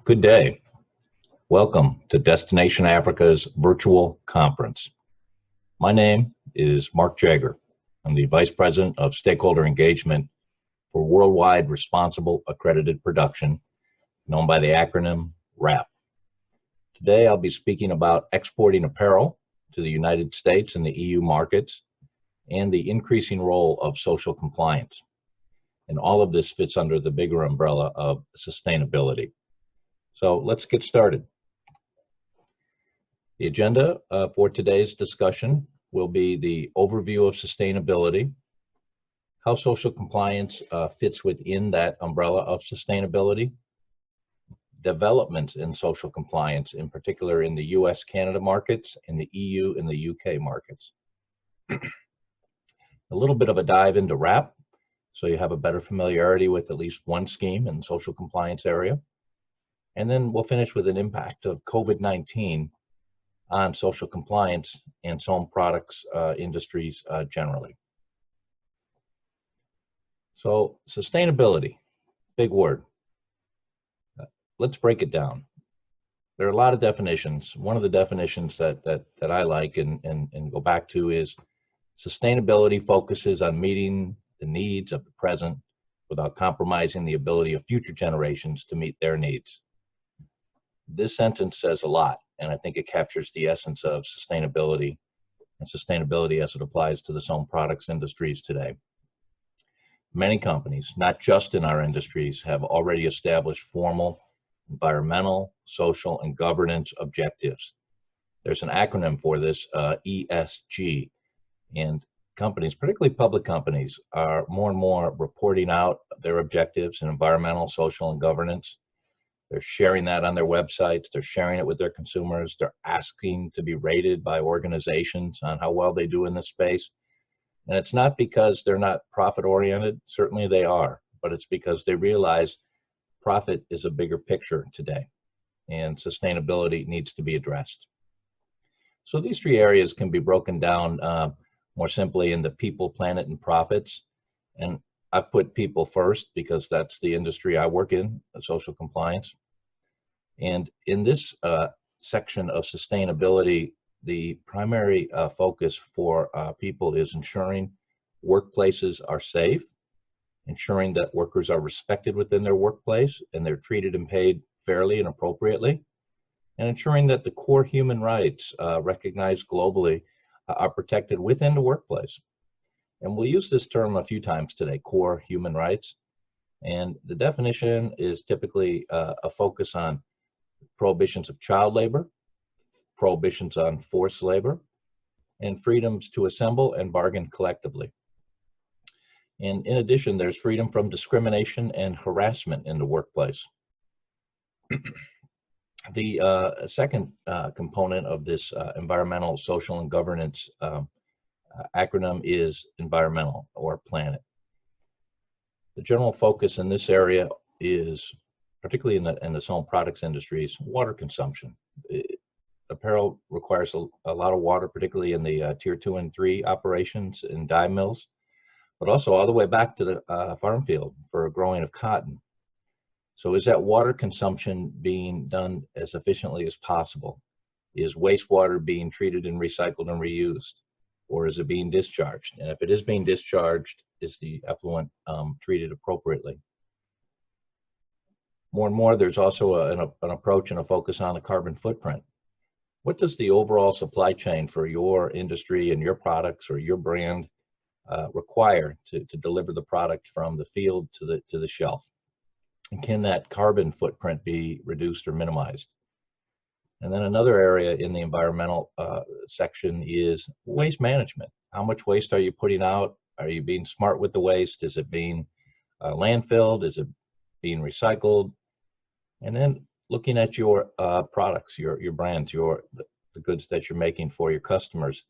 Good day. Welcome to Destination Africa's virtual conference. My name is Mark Jaeger. I'm the Vice President of Stakeholder Engagement for Worldwide Responsible Accredited Production, known by the acronym WRAP. Today I'll be speaking about exporting apparel to the United States and the EU markets and the increasing role of social compliance. And all of this fits under the bigger umbrella of sustainability. So let's get started. The agenda for today's discussion will be the overview of sustainability, how social compliance fits within that umbrella of sustainability, developments in social compliance, in particular in the US-Canada markets and the EU and the UK markets. A little bit of a dive into WRAP, so you have a better familiarity with at least one scheme in the social compliance area. And then we'll finish with an impact of COVID-19 on social compliance and sewn products industries generally. So sustainability, big word. Let's break it down. There are a lot of definitions. One of the definitions that I like and go back to is sustainability focuses on meeting the needs of the present without compromising the ability of future generations to meet their needs. This sentence says a lot, and I think it captures the essence of sustainability and sustainability as it applies to the sewn products industries today. Many companies, not just in our industries, have already established formal environmental, social, and governance objectives. There's an acronym for this, ESG, and companies, particularly public companies, are more and more reporting out their objectives in environmental, social, and governance. They're sharing that on their websites. They're sharing it with their consumers. They're asking to be rated by organizations on how well they do in this space. And it's not because they're not profit-oriented. Certainly they are, but it's because they realize profit is a bigger picture today, and sustainability needs to be addressed. So these three areas can be broken down more simply into people, planet, and profits. And I've put people first because that's the industry I work in, social compliance. And in this section of sustainability, the primary focus for people is ensuring workplaces are safe, ensuring that workers are respected within their workplace and they're treated and paid fairly and appropriately, and ensuring that the core human rights recognized globally are protected within the workplace. And we'll use this term a few times today, core human rights. And the definition is typically a focus on prohibitions of child labor, prohibitions on forced labor, and freedoms to assemble and bargain collectively. And in addition, there's freedom from discrimination and harassment in the workplace. The second component of this environmental, social, and governance acronym is environmental or planet. The general focus in this area is, particularly in the sewn products industries, water consumption. Apparel requires a lot of water, particularly in the tier 2 and 3 operations in dye mills, but also all the way back to the farm field for growing of cotton. So is that water consumption being done as efficiently as possible? Is wastewater being treated and recycled and reused? Or is it being discharged? And if it is being discharged, is the effluent treated appropriately? More and more, there's also an approach and a focus on the carbon footprint. What does the overall supply chain for your industry and your products or your brand require to deliver the product from the field to the shelf? And can that carbon footprint be reduced or minimized? And then another area in the environmental section is waste management. How much waste are you putting out? Are you being smart with the waste? Is it being landfilled? Is it being recycled? And then looking at your products, your brands, the goods that you're making for your customers.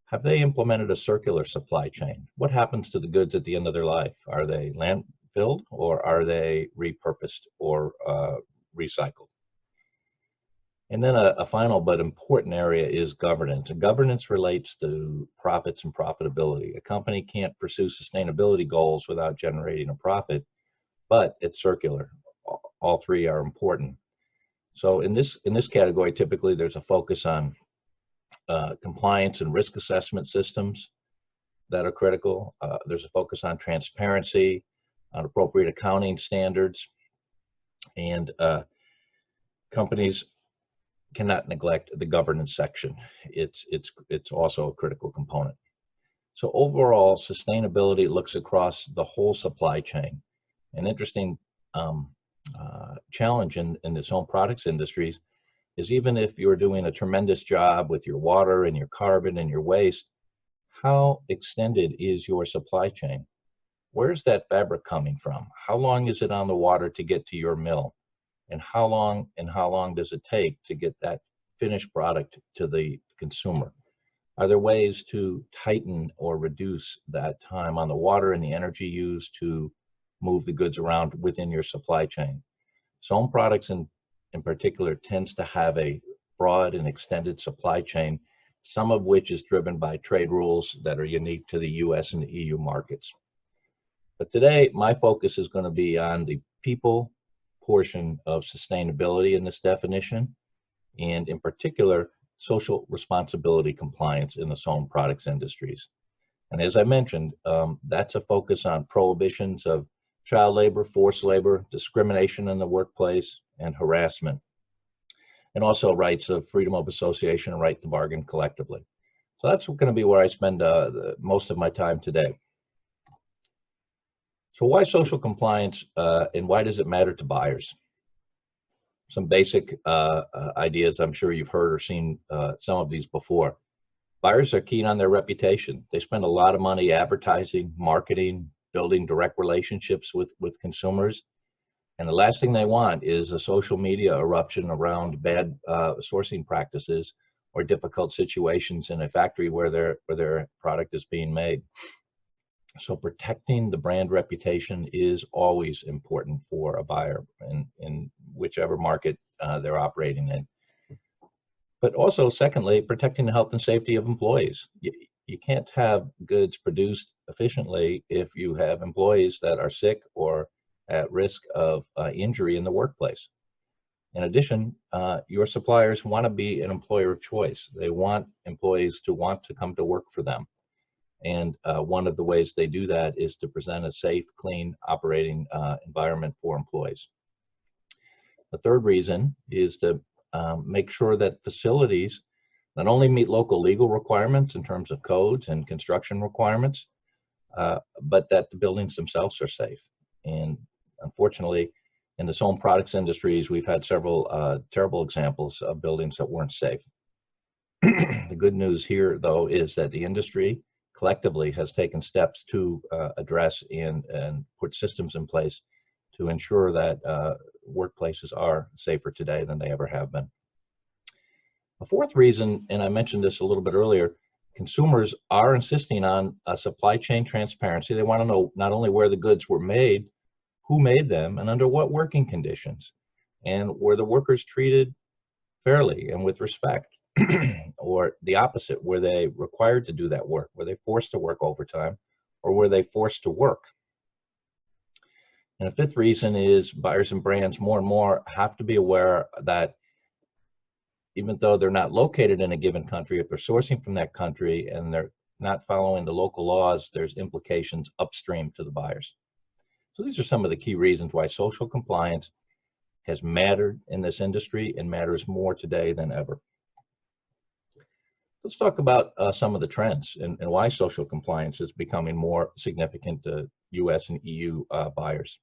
Have they implemented a circular supply chain? What happens to the goods at the end of their life? Are they landfilled or are they repurposed or recycled? And then a final but important area is governance. And governance relates to profits and profitability. A company can't pursue sustainability goals without generating a profit, but it's circular. All three are important. So in this category, typically there's a focus on compliance and risk assessment systems that are critical. There's a focus on transparency, on appropriate accounting standards, and companies cannot neglect the governance section. It's also a critical component. So overall, sustainability looks across the whole supply chain. An interesting challenge in the Sewn products industries is, even if you're doing a tremendous job with your water and your carbon and your waste, how extended is your supply chain? Where's that fabric coming from? How long is it on the water to get to your mill? And how long does it take to get that finished product to the consumer? Are there ways to tighten or reduce that time on the water and the energy used to move the goods around within your supply chain? Sewn products in particular tends to have a broad and extended supply chain, some of which is driven by trade rules that are unique to the US and the EU markets. But today, my focus is going to be on the people portion of sustainability in this definition, and in particular, social responsibility compliance in the Sewn products industries. And as I mentioned, that's a focus on prohibitions of child labor, forced labor, discrimination in the workplace, and harassment, and also rights of freedom of association and right to bargain collectively. So that's going to be where I spend most of my time today. So why social compliance, and why does it matter to buyers? Some basic ideas. I'm sure you've heard or seen some of these before. Buyers are keen on their reputation. They spend a lot of money advertising, marketing, building direct relationships with consumers. And the last thing they want is a social media eruption around bad sourcing practices or difficult situations in a factory where their product is being made. So protecting the brand reputation is always important for a buyer in whichever market they're operating in. But also, secondly, protecting the health and safety of employees. You can't have goods produced efficiently if you have employees that are sick or at risk of injury in the workplace. In addition, your suppliers want to be an employer of choice. They want employees to want to come to work for them. And one of the ways they do that is to present a safe, clean operating environment for employees. The third reason is to make sure that facilities not only meet local legal requirements in terms of codes and construction requirements, but that the buildings themselves are safe. And unfortunately, in the Sewn products industries, we've had several terrible examples of buildings that weren't safe. The good news here, though, is that the industry collectively has taken steps to address and put systems in place to ensure that workplaces are safer today than they ever have been. A fourth reason, and I mentioned this a little bit earlier, consumers are insisting on a supply chain transparency. They want to know not only where the goods were made, who made them, and under what working conditions, and were the workers treated fairly and with respect, or the opposite, were they required to do that work? Were they forced to work overtime, or were they forced to work? And a fifth reason is buyers and brands more and more have to be aware that even though they're not located in a given country, if they're sourcing from that country and they're not following the local laws, there's implications upstream to the buyers. So these are some of the key reasons why social compliance has mattered in this industry and matters more today than ever. Let's talk about some of the trends and why social compliance is becoming more significant to US and EU buyers.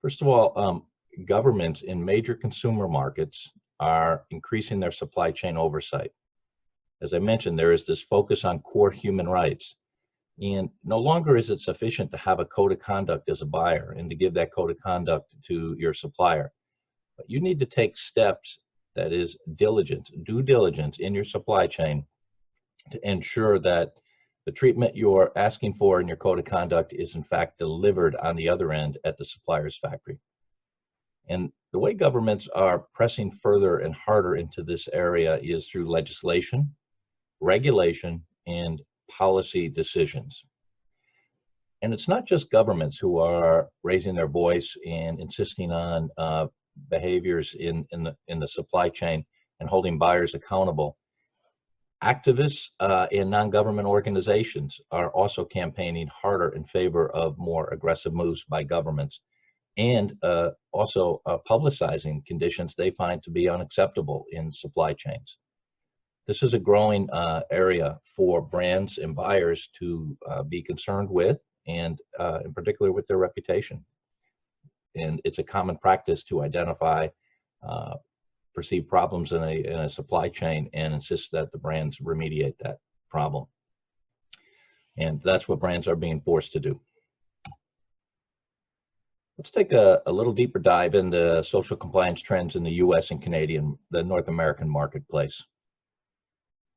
First of all, governments in major consumer markets are increasing their supply chain oversight. As I mentioned, there is this focus on core human rights. And no longer is it sufficient to have a code of conduct as a buyer and to give that code of conduct to your supplier. But you need to take steps, that is diligence, due diligence in your supply chain to ensure that the treatment you're asking for in your code of conduct is in fact delivered on the other end at the supplier's factory. And the way governments are pressing further and harder into this area is through legislation, regulation, and policy decisions. And it's not just governments who are raising their voice and insisting on behaviors in the supply chain and holding buyers accountable. Activists and non-government organizations are also campaigning harder in favor of more aggressive moves by governments, and also publicizing conditions they find to be unacceptable in supply chains. This is a growing area for brands and buyers to be concerned with, and in particular with their reputation. And it's a common practice to identify perceived problems in a supply chain and insist that the brands remediate that problem. And that's what brands are being forced to do. Let's take a little deeper dive into social compliance trends in the US and the North American marketplace.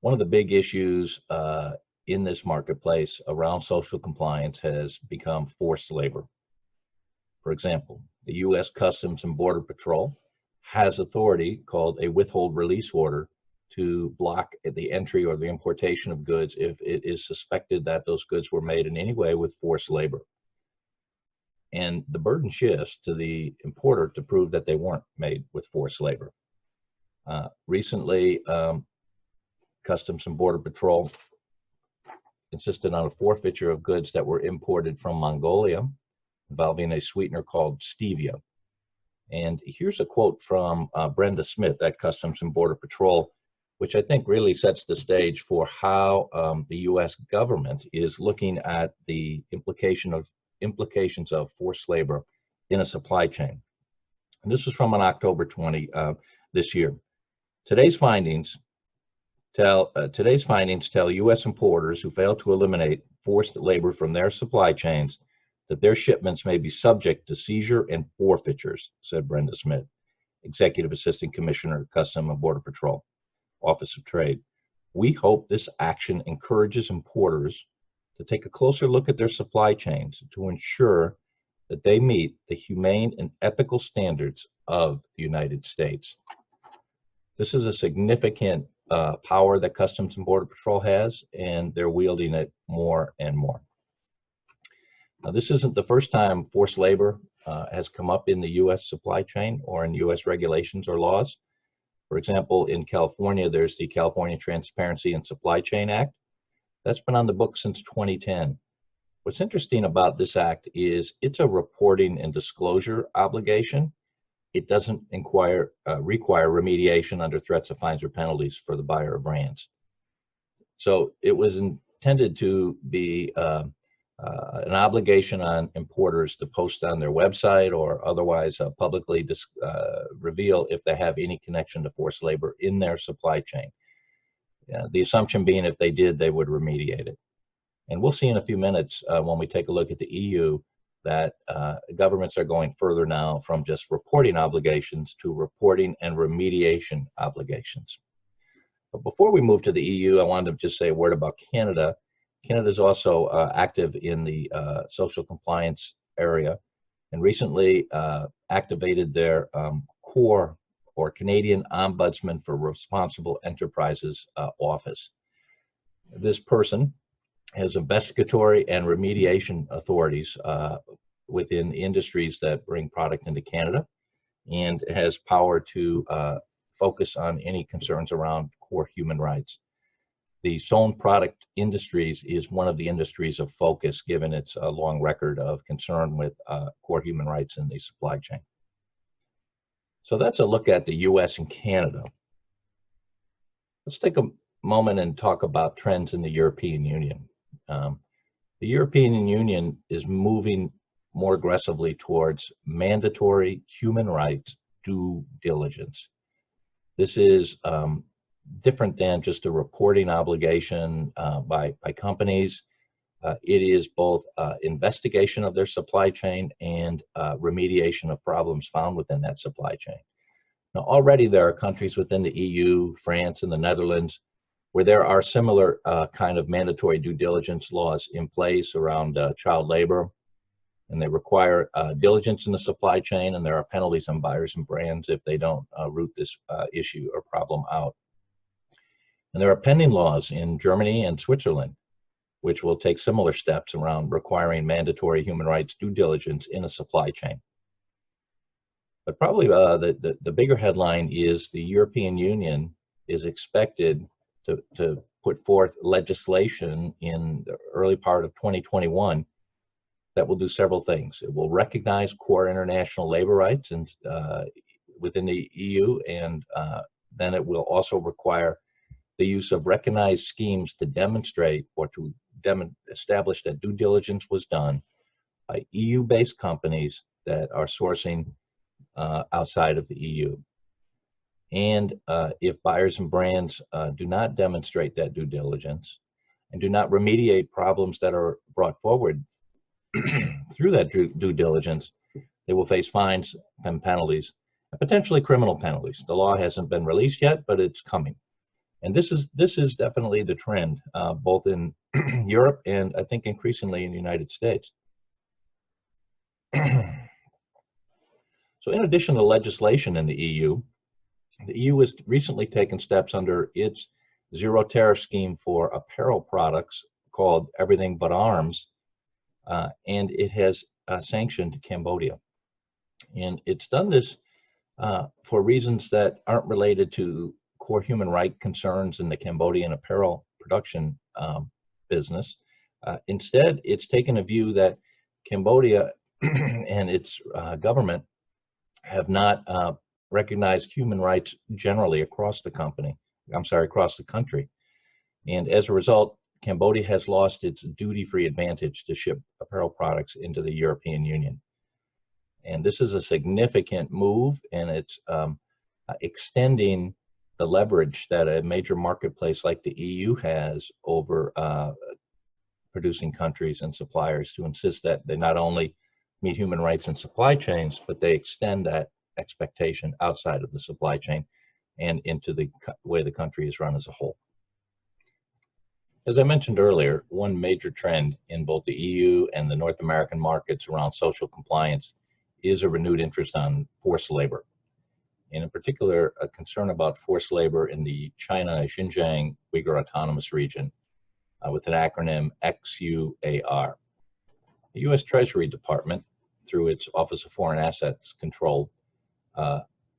One of the big issues in this marketplace around social compliance has become forced labor. For example, the US Customs and Border Patrol has authority called a withhold release order to block the entry or the importation of goods if it is suspected that those goods were made in any way with forced labor. And the burden shifts to the importer to prove that they weren't made with forced labor. Recently, Customs and Border Patrol insisted on a forfeiture of goods that were imported from Mongolia involving a sweetener called stevia. And here's a quote from Brenda Smith at Customs and Border Patrol, which I think really sets the stage for how the US government is looking at the implications of forced labor in a supply chain. And this was from on October 20 this year. Today's findings tell US importers who fail to eliminate forced labor from their supply chains that their shipments may be subject to seizure and forfeitures, said Brenda Smith, Executive Assistant Commissioner, Customs and Border Patrol, Office of Trade. We hope this action encourages importers to take a closer look at their supply chains to ensure that they meet the humane and ethical standards of the United States. This is a significant power that Customs and Border Patrol has, and they're wielding it more and more. Now, this isn't the first time forced labor has come up in the US supply chain or in US regulations or laws. For example, in California, there's the California Transparency and Supply Chain Act. That's been on the books since 2010. What's interesting about this act is it's a reporting and disclosure obligation. It doesn't require remediation under threats of fines or penalties for the buyer of brands. So it was intended to be an obligation on importers to post on their website or otherwise publicly reveal if they have any connection to forced labor in their supply chain. The assumption being if they did, they would remediate it. And we'll see in a few minutes when we take a look at the EU that governments are going further now from just reporting obligations to reporting and remediation obligations. But before we move to the EU, I wanted to just say a word about Canada. Canada is also active in the social compliance area and recently activated their CORE, or Canadian Ombudsman for Responsible Enterprises office. This person has investigatory and remediation authorities within industries that bring product into Canada, and has power to focus on any concerns around core human rights. The sewn product industries is one of the industries of focus given its long record of concern with core human rights in the supply chain. So that's a look at the US and Canada. Let's take a moment and talk about trends in the European Union. The European Union is moving more aggressively towards mandatory human rights due diligence. This is different than just a reporting obligation by companies. It is both investigation of their supply chain and remediation of problems found within that supply chain. Now, already there are countries within the EU, France, and the Netherlands, where there are similar kind of mandatory due diligence laws in place around child labor, and they require diligence in the supply chain, and there are penalties on buyers and brands if they don't root this issue or problem out. And there are pending laws in Germany and Switzerland, which will take similar steps around requiring mandatory human rights due diligence in a supply chain. But probably the bigger headline is the European Union is expected to put forth legislation in the early part of 2021 that will do several things. It will recognize core international labor rights within the EU, and then it will also require the use of recognized schemes to demonstrate or to establish that due diligence was done by EU-based companies that are sourcing outside of the EU. And if buyers and brands do not demonstrate that due diligence and do not remediate problems that are brought forward through that due diligence, they will face fines and penalties, and potentially criminal penalties. The law hasn't been released yet, but it's coming. And this is definitely the trend, both in Europe and I think increasingly in the United States. So in addition to legislation in the EU has recently taken steps under its zero tariff scheme for apparel products called Everything But Arms, and it has sanctioned Cambodia. And it's done this for reasons that aren't related to core human right concerns in the Cambodian apparel production business. Instead, it's taken a view that Cambodia and its government have not recognized human rights generally across the country. And as a result, Cambodia has lost its duty-free advantage to ship apparel products into the European Union. And this is a significant move, and it's extending the leverage that a major marketplace like the EU has over producing countries and suppliers to insist that they not only meet human rights in supply chains, but they extend that expectation outside of the supply chain and into the way the country is run as a whole. As I mentioned earlier, one major trend in both the EU and the North American markets around social compliance is a renewed interest on forced labor, and in particular, a concern about forced labor in the China Xinjiang Uyghur Autonomous Region with an acronym XUAR. The U.S. Treasury Department, through its Office of Foreign Assets Control,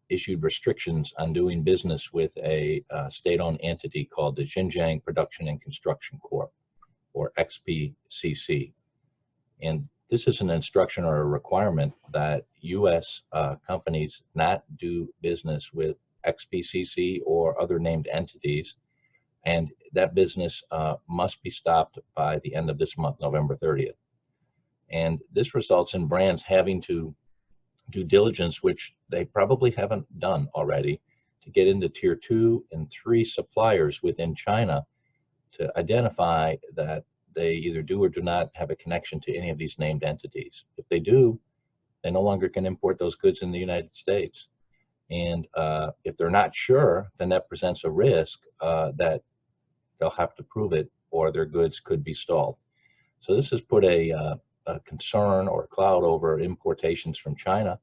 issued restrictions on doing business with a state-owned entity called the Xinjiang Production and Construction Corp, or XPCC. And this is an instruction or a requirement that U.S. companies not do business with XPCC or other named entities, and that business must be stopped by the end of this month, November 30th. And this results in brands having to due diligence, which they probably haven't done already, to get into tier 2 and 3 suppliers within China to identify that they either do or do not have a connection to any of these named entities. If they do, they no longer can import those goods in the United States. And if they're not sure, then that presents a risk that they'll have to prove it or their goods could be stalled. So this has put a concern or a cloud over importations from China,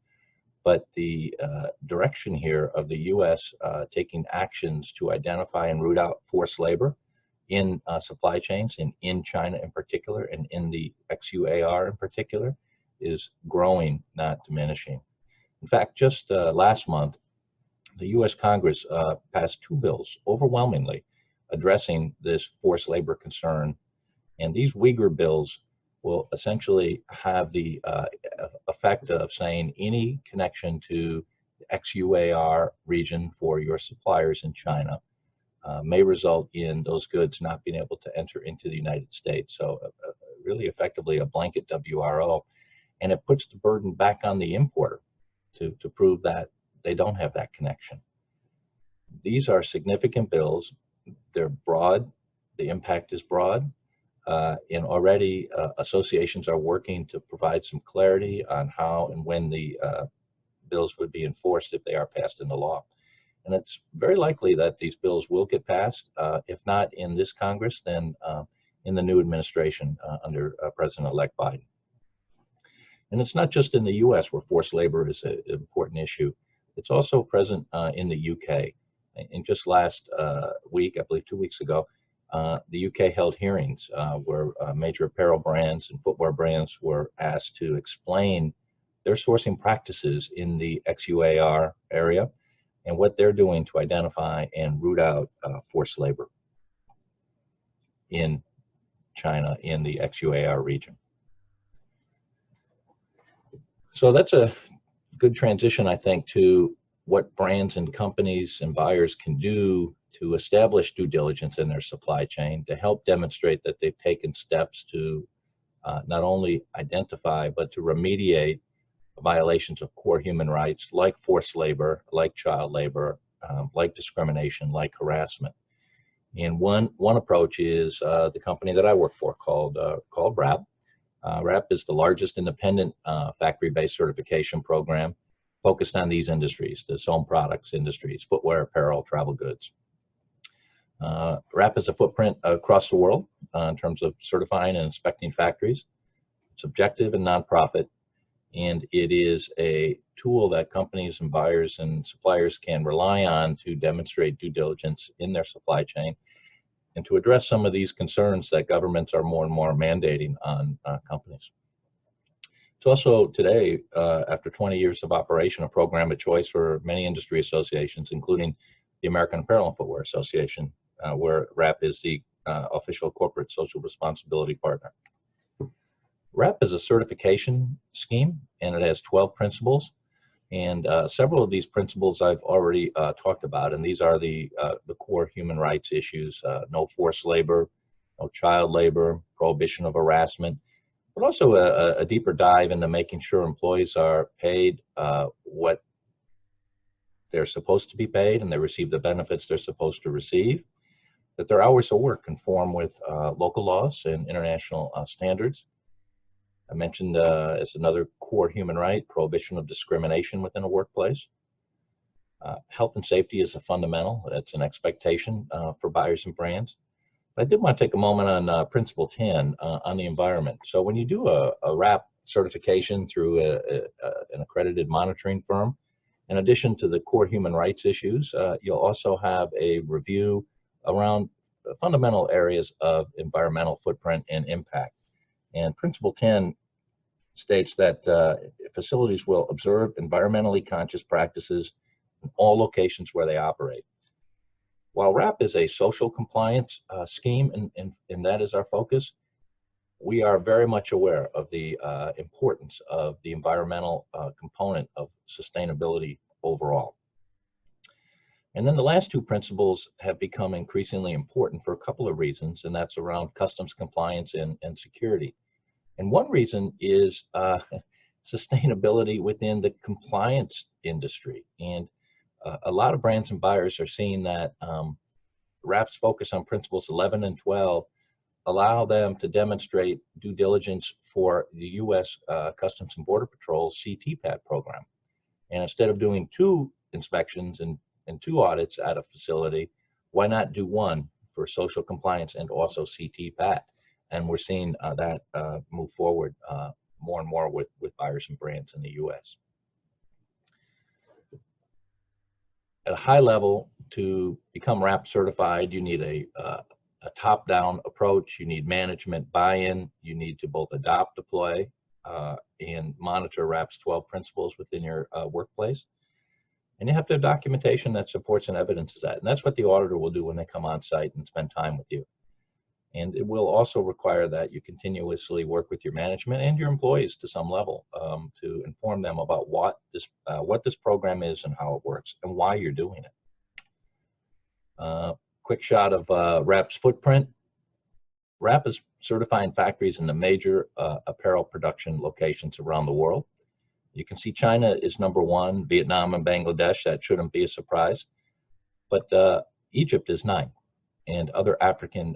but the direction here of the U.S. Taking actions to identify and root out forced labor in supply chains and in China in particular, and in the XUAR in particular, is growing, not diminishing. In fact, just last month, the U.S. Congress passed 2 bills overwhelmingly addressing this forced labor concern, and these Uyghur bills will essentially have the effect of saying any connection to the XUAR region for your suppliers in China may result in those goods not being able to enter into the United States. So really effectively a blanket WRO, and it puts the burden back on the importer to prove that they don't have that connection. These are significant bills. They're broad. The impact is broad. And already associations are working to provide some clarity on how and when the bills would be enforced if they are passed into law. And it's very likely that these bills will get passed, if not in this Congress, then in the new administration under President-elect Biden. And it's not just in the U.S. where forced labor is an important issue. It's also present in the U.K. And just last week, I believe 2 weeks ago, the UK held hearings where major apparel brands and footwear brands were asked to explain their sourcing practices in the XUAR area and what they're doing to identify and root out forced labor in China in the XUAR region. So that's a good transition, I think, to what brands and companies and buyers can do to establish due diligence in their supply chain to help demonstrate that they've taken steps to not only identify but to remediate violations of core human rights like forced labor, like child labor, like discrimination, like harassment. And one approach is the company that I work for called WRAP. WRAP is the largest independent factory-based certification program focused on these industries, the sewn products industries, footwear, apparel, travel goods. WRAP has a footprint across the world in terms of certifying and inspecting factories. It's objective and nonprofit, and it is a tool that companies and buyers and suppliers can rely on to demonstrate due diligence in their supply chain and to address some of these concerns that governments are more and more mandating on companies. It's also today, after 20 years of operation, a program of choice for many industry associations, including the American Apparel and Footwear Association, where WRAP is the official corporate social responsibility partner. WRAP is a certification scheme, and it has 12 principles. And several of these principles I've already talked about, and these are the core human rights issues: no forced labor, no child labor, prohibition of harassment, but also a deeper dive into making sure employees are paid what they're supposed to be paid and they receive the benefits they're supposed to receive, that their hours of work conform with local laws and international standards. I mentioned as another core human right, prohibition of discrimination within a workplace. Health and safety is a fundamental. That's an expectation for buyers and brands. But I did want to take a moment on Principle 10 on the environment. So when you do a WRAP certification through an accredited monitoring firm, in addition to the core human rights issues, you'll also have a review around fundamental areas of environmental footprint and impact. And Principle 10 states that facilities will observe environmentally conscious practices in all locations where they operate. While WRAP is a social compliance scheme, and that is our focus, we are very much aware of the importance of the environmental component of sustainability overall. And then the last two principles have become increasingly important for a couple of reasons, and that's around customs compliance and security. And one reason is sustainability within the compliance industry. And a lot of brands and buyers are seeing that WRAP's focus on principles 11 and 12 allow them to demonstrate due diligence for the U.S. Customs and Border Patrol CTPAT program. And instead of doing 2 inspections and 2 audits at a facility, why not do 1 for social compliance and also CTPAT? And we're seeing that move forward more and more with buyers and brands in the U.S. At a high level, to become WRAP certified, you need a top-down approach. You need management buy-in. You need to both adopt, deploy, and monitor WRAP's 12 principles within your workplace. And you have to have documentation that supports and evidences that. And that's what the auditor will do when they come on site and spend time with you. And it will also require that you continuously work with your management and your employees to some level to inform them about what this program is and how it works and why you're doing it. Quick shot of WRAP's footprint. WRAP is certifying factories in the major apparel production locations around the world. You can see China is #1, Vietnam and Bangladesh. That shouldn't be a surprise. But Egypt is 9. And other African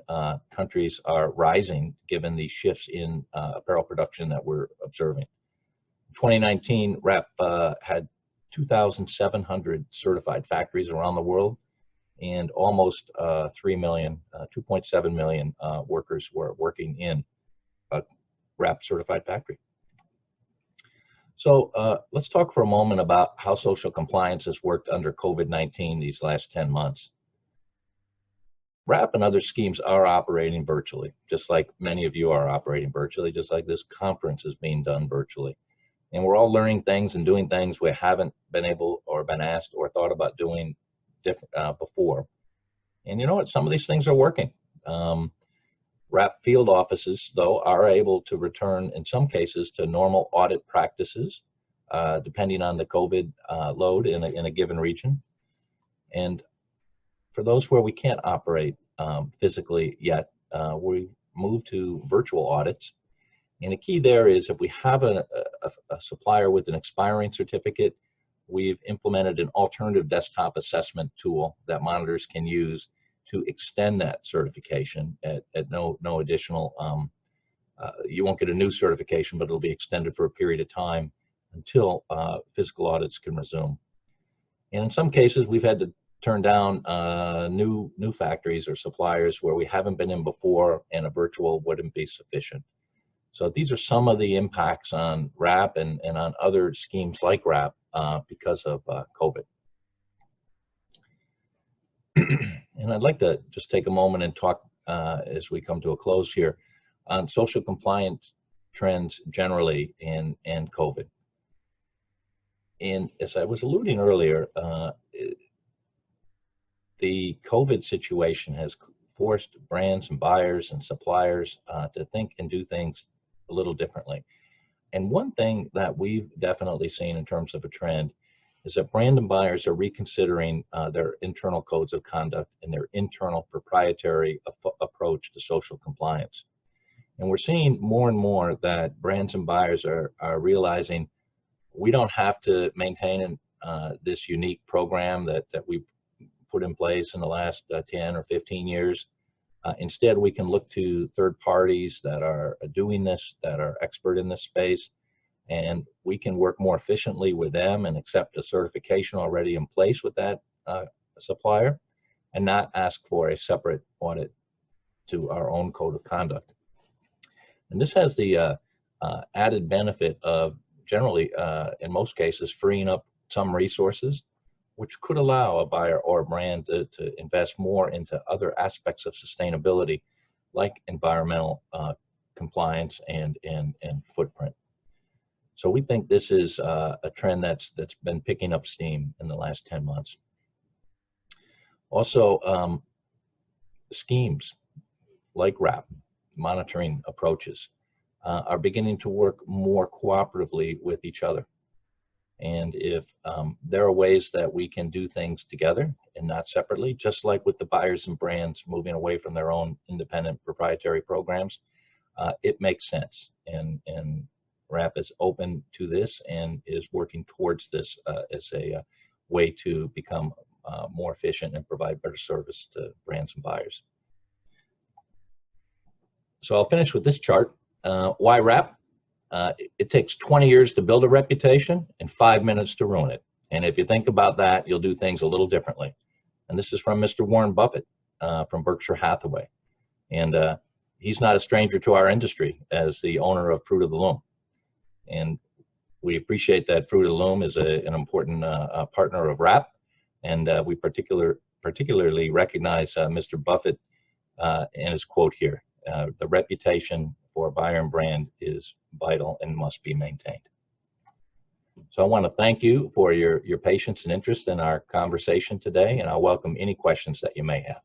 countries are rising given the shifts in apparel production that we're observing. In 2019, WRAP had 2,700 certified factories around the world, and almost 3 million, 2.7 million workers were working in a WRAP certified factory. So let's talk for a moment about how social compliance has worked under COVID-19 these last 10 months. WRAP and other schemes are operating virtually, just like many of you are operating virtually, just like this conference is being done virtually. And we're all learning things and doing things we haven't been able or been asked or thought about doing before. And you know what? Some of these things are working. WRAP field offices, though, are able to return, in some cases, to normal audit practices, depending on the COVID load in a given region. And for those where we can't operate physically yet, we move to virtual audits. And the key there is if we have a supplier with an expiring certificate, we've implemented an alternative desktop assessment tool that monitors can use to extend that certification at no additional, you won't get a new certification, but it'll be extended for a period of time until physical audits can resume. And in some cases, we've had to turn down new factories or suppliers where we haven't been in before, and a virtual wouldn't be sufficient. So these are some of the impacts on WRAP and on other schemes like WRAP because of COVID. And I'd like to just take a moment and talk as we come to a close here on social compliance trends generally and COVID. And as I was alluding earlier, the COVID situation has forced brands and buyers and suppliers to think and do things a little differently. And one thing that we've definitely seen in terms of a trend is that brand and buyers are reconsidering their internal codes of conduct and their internal proprietary approach to social compliance. And we're seeing more and more that brands and buyers are realizing we don't have to maintain this unique program that we put in place in the last 10 or 15 years. Instead, we can look to third parties that are doing this, that are expert in this space, and we can work more efficiently with them and accept a certification already in place with that supplier and not ask for a separate audit to our own code of conduct. And this has the added benefit of generally, in most cases, freeing up some resources, which could allow a buyer or a brand to invest more into other aspects of sustainability, like environmental compliance and footprint. So we think this is a trend that's been picking up steam in the last 10 months. Also, schemes like WRAP, monitoring approaches, are beginning to work more cooperatively with each other. And if there are ways that we can do things together and not separately, just like with the buyers and brands moving away from their own independent proprietary programs, it makes sense. And WRAP is open to this and is working towards this as a way to become more efficient and provide better service to brands and buyers. So I'll finish with this chart. Why WRAP? It takes 20 years to build a reputation and 5 minutes to ruin it. And if you think about that, you'll do things a little differently. And this is from Mr. Warren Buffett from Berkshire Hathaway. And he's not a stranger to our industry as the owner of Fruit of the Loom. And we appreciate that Fruit of the Loom is an important partner of WRAP. And we particularly recognize Mr. Buffett and his quote here, the reputation for a buyer and brand is vital and must be maintained. So I want to thank you for your patience and interest in our conversation today, and I'll welcome any questions that you may have.